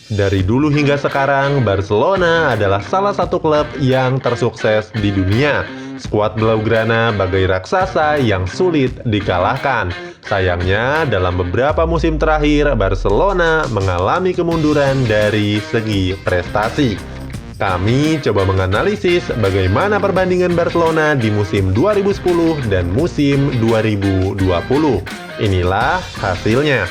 Dari dulu hingga sekarang, Barcelona adalah salah satu klub yang tersukses di dunia. Skuad Blaugrana bagai raksasa yang sulit dikalahkan. Sayangnya, dalam beberapa musim terakhir, Barcelona mengalami kemunduran dari segi prestasi. Kami coba menganalisis bagaimana perbandingan Barcelona di musim 2010 dan musim 2020. Inilah hasilnya.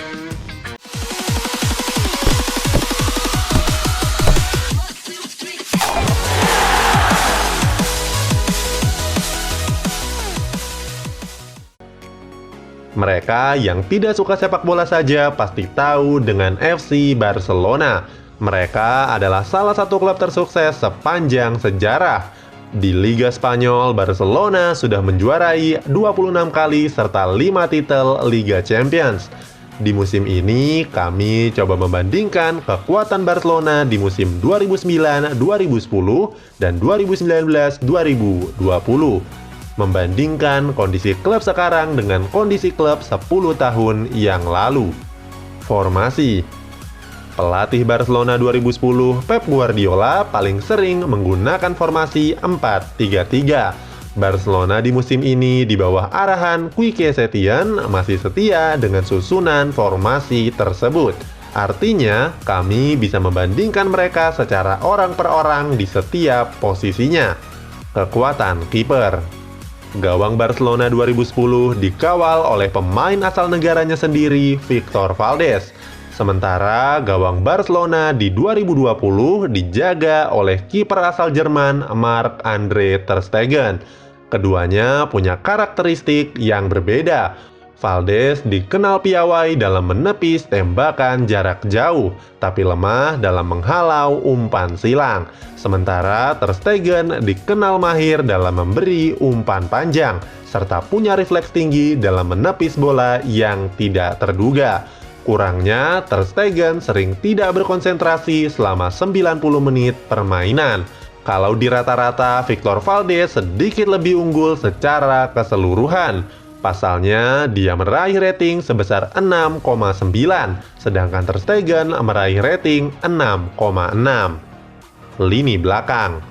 Mereka yang tidak suka sepak bola saja pasti tahu dengan FC Barcelona. Mereka adalah salah satu klub tersukses sepanjang sejarah. Di Liga Spanyol, Barcelona sudah menjuarai 26 kali serta 5 titel Liga Champions. Di musim ini, kami coba membandingkan kekuatan Barcelona di musim 2009-2010 dan 2019-2020. Membandingkan kondisi klub sekarang dengan kondisi klub 10 tahun yang lalu. Formasi. Pelatih Barcelona 2010, Pep Guardiola paling sering menggunakan formasi 4-3-3. Barcelona di musim ini di bawah arahan Quique Setien masih setia dengan susunan formasi tersebut. Artinya, kami bisa membandingkan mereka secara orang per orang di setiap posisinya. Kekuatan kiper. Gawang Barcelona 2010 dikawal oleh pemain asal negaranya sendiri, Victor Valdés. Sementara gawang Barcelona di 2020 dijaga oleh kiper asal Jerman, Marc-Andre ter Stegen. Keduanya punya karakteristik yang berbeda. Valdés dikenal piawai dalam menepis tembakan jarak jauh, tapi lemah dalam menghalau umpan silang. Sementara ter Stegen dikenal mahir dalam memberi umpan panjang, serta punya refleks tinggi dalam menepis bola yang tidak terduga. Kurangnya, ter Stegen sering tidak berkonsentrasi selama 90 menit permainan. Kalau di rata-rata, Victor Valdés sedikit lebih unggul secara keseluruhan. Pasalnya, dia meraih rating sebesar 6,9, sedangkan ter Stegen meraih rating 6,6. Lini belakang.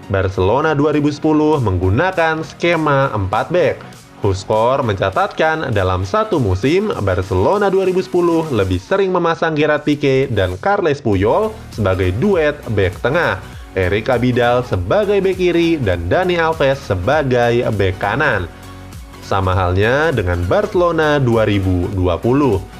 Barcelona 2010 menggunakan skema 4 back. Huskor mencatatkan dalam satu musim, Barcelona 2010 lebih sering memasang Gerard Piqué dan Carles Puyol sebagai duet back tengah, Eric Abidal sebagai back kiri, dan Dani Alves sebagai back kanan. Sama halnya dengan Barcelona 2020,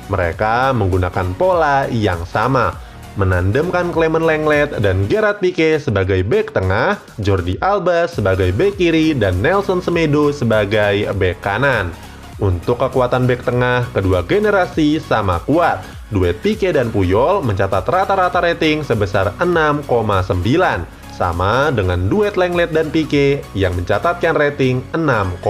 mereka menggunakan pola yang sama, menandemkan Clement Lenglet dan Gerard Piqué sebagai bek tengah, Jordi Alba sebagai bek kiri, dan Nelson Semedo sebagai bek kanan. Untuk kekuatan bek tengah, kedua generasi sama kuat. Duet Piqué dan Puyol mencatat rata-rata rating sebesar 6,9, sama dengan duet Lenglet dan Piqué yang mencatatkan rating 6,9.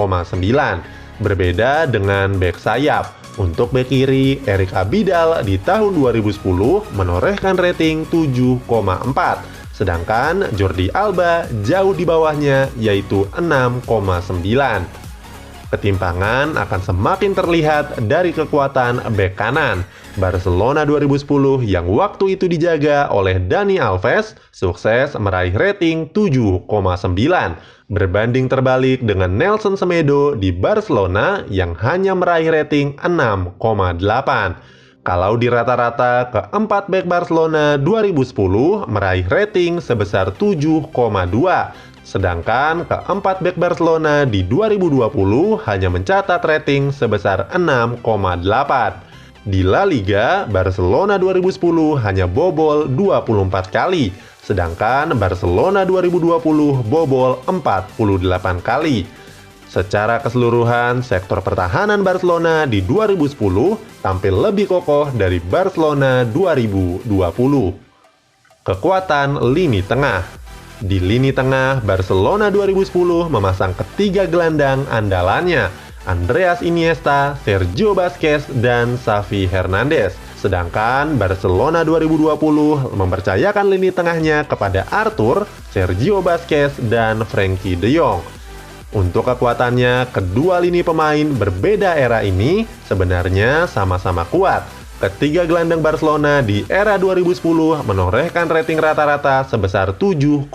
Berbeda dengan bek sayap. Untuk bek kiri, Eric Abidal di tahun 2010 menorehkan rating 7,4, sedangkan Jordi Alba jauh di bawahnya yaitu 6,9. Ketimpangan akan semakin terlihat dari kekuatan bek kanan. Barcelona 2010 yang waktu itu dijaga oleh Dani Alves sukses meraih rating 7,9, berbanding terbalik dengan Nelson Semedo di Barcelona yang hanya meraih rating 6,8. Kalau di rata-rata, keempat bek Barcelona 2010 meraih rating sebesar 7,2, sedangkan keempat bek Barcelona di 2020 hanya mencatat rating sebesar 6,8. Di La Liga, Barcelona 2010 hanya bobol 24 kali, sedangkan Barcelona 2020 bobol 48 kali. Secara keseluruhan, sektor pertahanan Barcelona di 2010 tampil lebih kokoh dari Barcelona 2020. Kekuatan lini tengah. Di lini tengah, Barcelona 2010 memasang ketiga gelandang andalannya, Andreas Iniesta, Sergio Busquets, dan Xavi Hernandez. Sedangkan Barcelona 2020 mempercayakan lini tengahnya kepada Arthur, Sergio Busquets, dan Frenkie de Jong. Untuk kekuatannya, kedua lini pemain berbeda era ini sebenarnya sama-sama kuat. Ketiga gelandang Barcelona di era 2010 menorehkan rating rata-rata sebesar 7,6,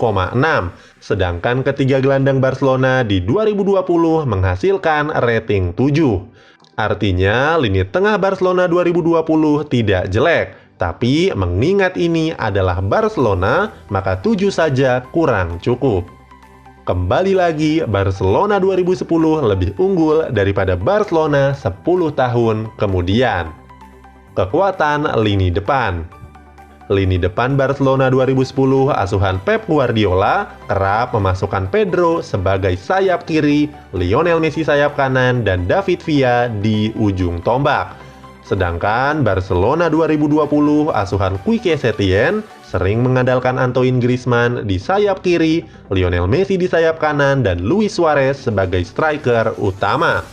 sedangkan ketiga gelandang Barcelona di 2020 menghasilkan rating 7. Artinya, lini tengah Barcelona 2020 tidak jelek, tapi mengingat ini adalah Barcelona, maka 7 saja kurang cukup. Kembali lagi, Barcelona 2010 lebih unggul daripada Barcelona 10 tahun kemudian. Kekuatan lini depan. Lini depan Barcelona 2010 asuhan Pep Guardiola kerap memasukkan Pedro sebagai sayap kiri, Lionel Messi sayap kanan, dan David Villa di ujung tombak. Sedangkan Barcelona 2020 asuhan Quique Setién sering mengandalkan Antoine Griezmann di sayap kiri, Lionel Messi di sayap kanan, dan Luis Suarez sebagai striker utama.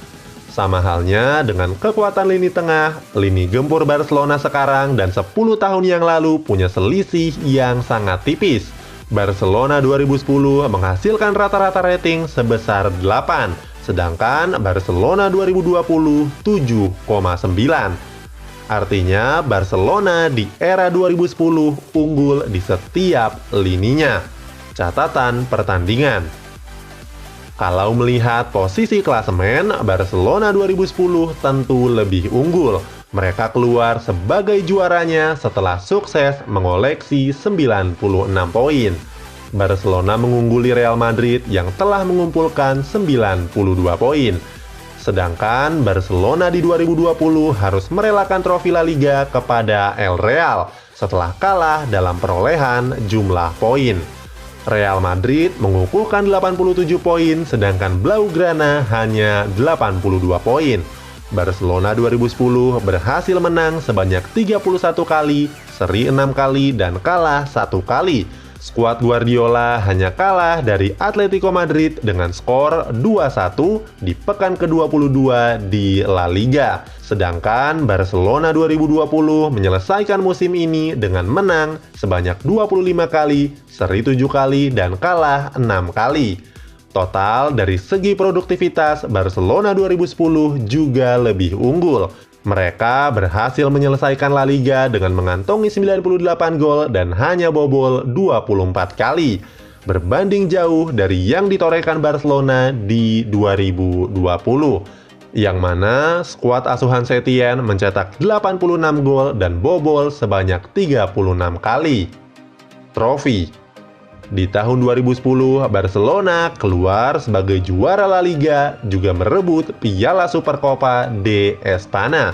Sama halnya dengan kekuatan lini tengah, lini gempur Barcelona sekarang dan 10 tahun yang lalu punya selisih yang sangat tipis. Barcelona 2010 menghasilkan rata-rata rating sebesar 8, sedangkan Barcelona 2020 7,9. Artinya Barcelona di era 2010 unggul di setiap lininya. Catatan pertandingan. Kalau melihat posisi klasemen, Barcelona 2010 tentu lebih unggul. Mereka keluar sebagai juaranya setelah sukses mengoleksi 96 poin. Barcelona mengungguli Real Madrid yang telah mengumpulkan 92 poin. Sedangkan Barcelona di 2020 harus merelakan trofi La Liga kepada El Real setelah kalah dalam perolehan jumlah poin. Real Madrid mengukuhkan 87 poin, sedangkan Blaugrana hanya 82 poin. Barcelona 2010 berhasil menang sebanyak 31 kali, seri 6 kali, dan kalah 1 kali. Skuad Guardiola hanya kalah dari Atletico Madrid dengan skor 2-1 di pekan ke-22 di La Liga. Sedangkan Barcelona 2020 menyelesaikan musim ini dengan menang sebanyak 25 kali, seri 7 kali, dan kalah 6 kali. Total dari segi produktivitas, Barcelona 2010 juga lebih unggul. Mereka berhasil menyelesaikan La Liga dengan mengantongi 98 gol dan hanya bobol 24 kali. Berbanding jauh dari yang ditorehkan Barcelona di 2020. Yang mana skuad asuhan Setién mencetak 86 gol dan bobol sebanyak 36 kali. Trofi. Di tahun 2010, Barcelona keluar sebagai juara La Liga, juga merebut Piala Supercopa de Espanya.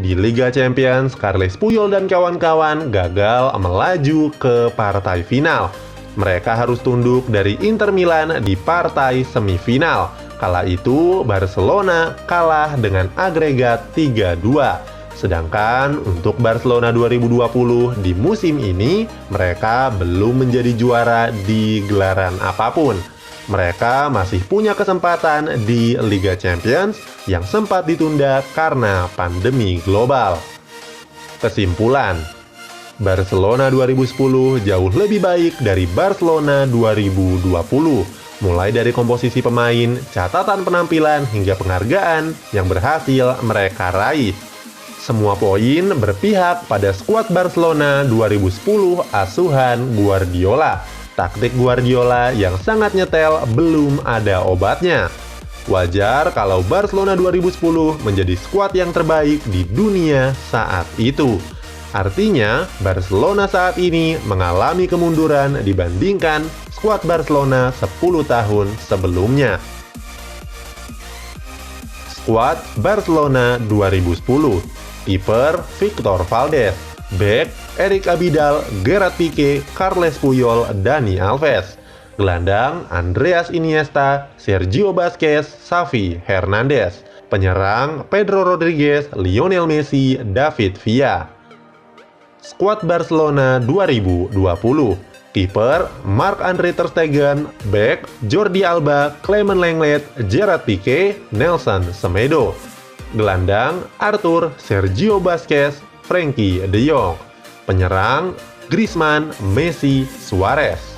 Di Liga Champions, Carles Puyol dan kawan-kawan gagal melaju ke partai final. Mereka harus tunduk dari Inter Milan di partai semifinal. Kala itu, Barcelona kalah dengan agregat 3-2. Sedangkan untuk Barcelona 2020 di musim ini, mereka belum menjadi juara di gelaran apapun. Mereka masih punya kesempatan di Liga Champions yang sempat ditunda karena pandemi global. Kesimpulan, Barcelona 2010 jauh lebih baik dari Barcelona 2020. Mulai dari komposisi pemain, catatan penampilan, hingga penghargaan yang berhasil mereka raih. Semua poin berpihak pada skuad Barcelona 2010 asuhan Guardiola. Taktik Guardiola yang sangat nyetel belum ada obatnya. Wajar kalau Barcelona 2010 menjadi skuad yang terbaik di dunia saat itu. Artinya, Barcelona saat ini mengalami kemunduran dibandingkan skuad Barcelona 10 tahun sebelumnya. Skuad Barcelona 2010. Kiper Victor Valdés, bek Eric Abidal, Gerard Pique, Carles Puyol, Dani Alves. Gelandang Andreas Iniesta, Sergio Busquets, Xavi Hernandez. Penyerang Pedro Rodriguez, Lionel Messi, David Villa. Skuad Barcelona 2020. Kiper Marc-Andre ter Stegen, bek Jordi Alba, Clement Lenglet, Gerard Pique, Nelson Semedo. Gelandang Arthur, Sergio Busquets, Frenkie de Jong. Penyerang Griezmann, Messi, Suarez.